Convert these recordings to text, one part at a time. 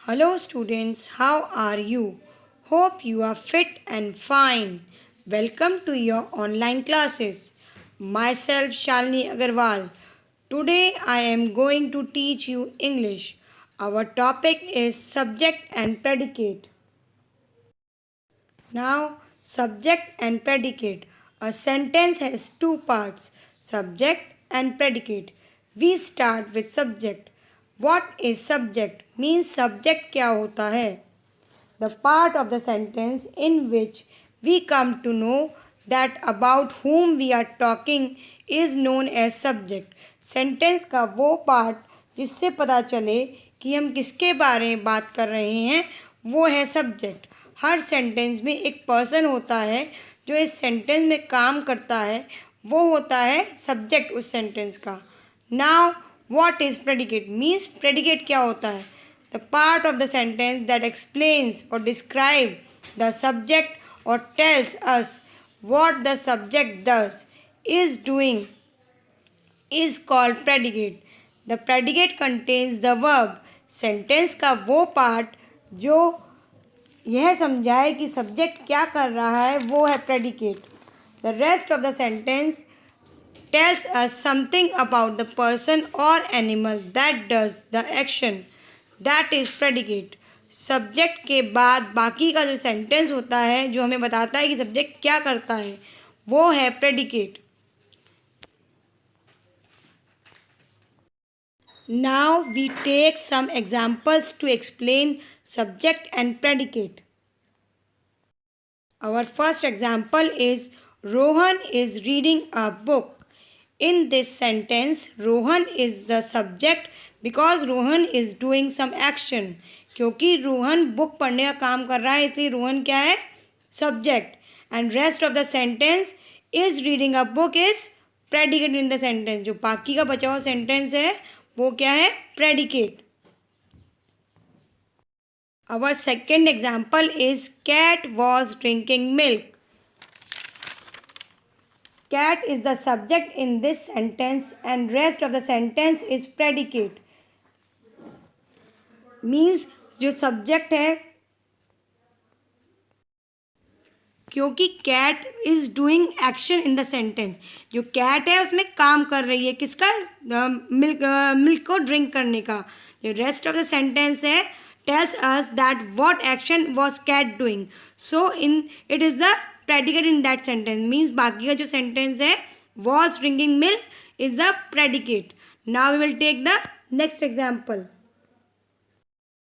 Hello, students, how are you? Hope you are fit and fine. Welcome to your online classes. Myself, Shalini Agarwal. Today, I am going to teach you English. Our topic is subject and predicate. Now, subject and predicate. A sentence has two parts, subject and predicate. We start with subject. What is subject? Means subject क्या होता है? The part of the sentence in which we come to know that about whom we are talking is known as subject. Sentence का वो part जिससे पता चले कि हम किसके बारे में बात कर रहे हैं वो है सब्जेक्ट. हर सेंटेंस में एक पर्सन होता है जो इस सेंटेंस में काम करता है, वो होता है सब्जेक्ट उस सेंटेंस का. Now what is predicate? Means predicate क्या होता है? The part of the sentence that explains or describes the subject or tells us what the subject does, is doing, is called predicate. The predicate contains the verb. Sentence का वो part जो यह समझाए कि subject क्या कर रहा है वो है predicate. The rest of the sentence tells us something about the person or animal that does the action. That is predicate. Subject के बाद बाकी का जो सेंटेंस होता है जो हमें बताता है कि सब्जेक्ट क्या करता है वो है predicate. Now we take some examples to explain subject and predicate. Our first example is Rohan is reading a book. In this sentence, Rohan is the subject because Rohan is doing some action. क्योंकि Rohan book पढ़ने का काम कर रहा है इसलिए रोहन क्या है? Subject. And rest of the sentence is reading a book is predicate in the sentence. जो बाकी का बचा हुआ सेंटेंस है वो क्या है? Predicate. Our second example is cat was drinking milk. Cat is the subject in this sentence and rest of the sentence is predicate. Means जो subject है क्योंकि cat is doing action in the sentence. जो cat है उसमें काम कर रही है किसका? मिल्क को ड्रिंक करने का. जो रेस्ट ऑफ द सेंटेंस है tells us that what action was cat doing. So it is the predicate in that sentence. Means बाकी का जो sentence है was drinking milk is the predicate. Now we will take the next example.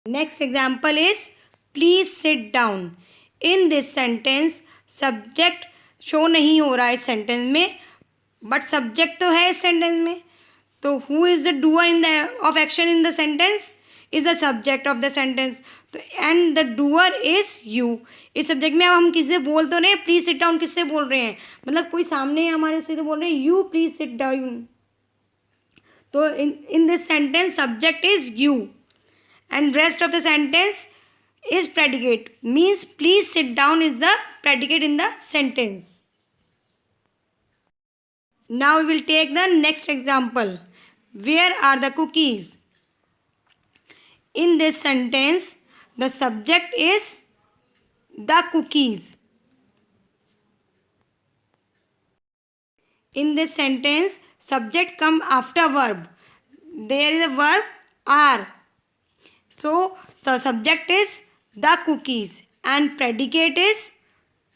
Next example is please sit down. In this sentence subject show नहीं हो रहा है इस sentence में but subject तो है इस sentence में. तो who is the doer in the of action in the sentence? Is the subject of the sentence. And the doer is you. इस सब्जेक्ट में अब हम किससे बोल तो रहे हैं? प्लीज सिट डाउन किससे बोल रहे हैं? मतलब कोई सामने है हमारे उससे तो बोल रहे हैं यू प्लीज सिट डाउन. तो in this sentence subject is you and rest of the sentence is predicate. Means please sit down is the predicate in the sentence. Now we will take the next example. Where are the cookies? In this sentence, the subject is the cookies. In this sentence, subject come after verb. There is a verb are. So, the subject is the cookies and predicate is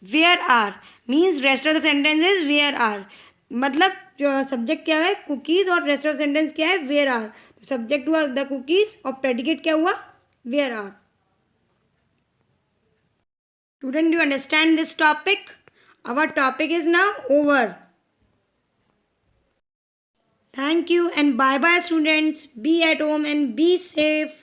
where are. Means rest of the sentence is where are. मतलब जो subject क्या है? cookies और rest of the sentence क्या है? where are. Subject हुआ the cookies और predicate क्या हुआ? Where are. Student, do understand this topic? Our topic is now over. Thank you and bye bye students. Be at home and be safe.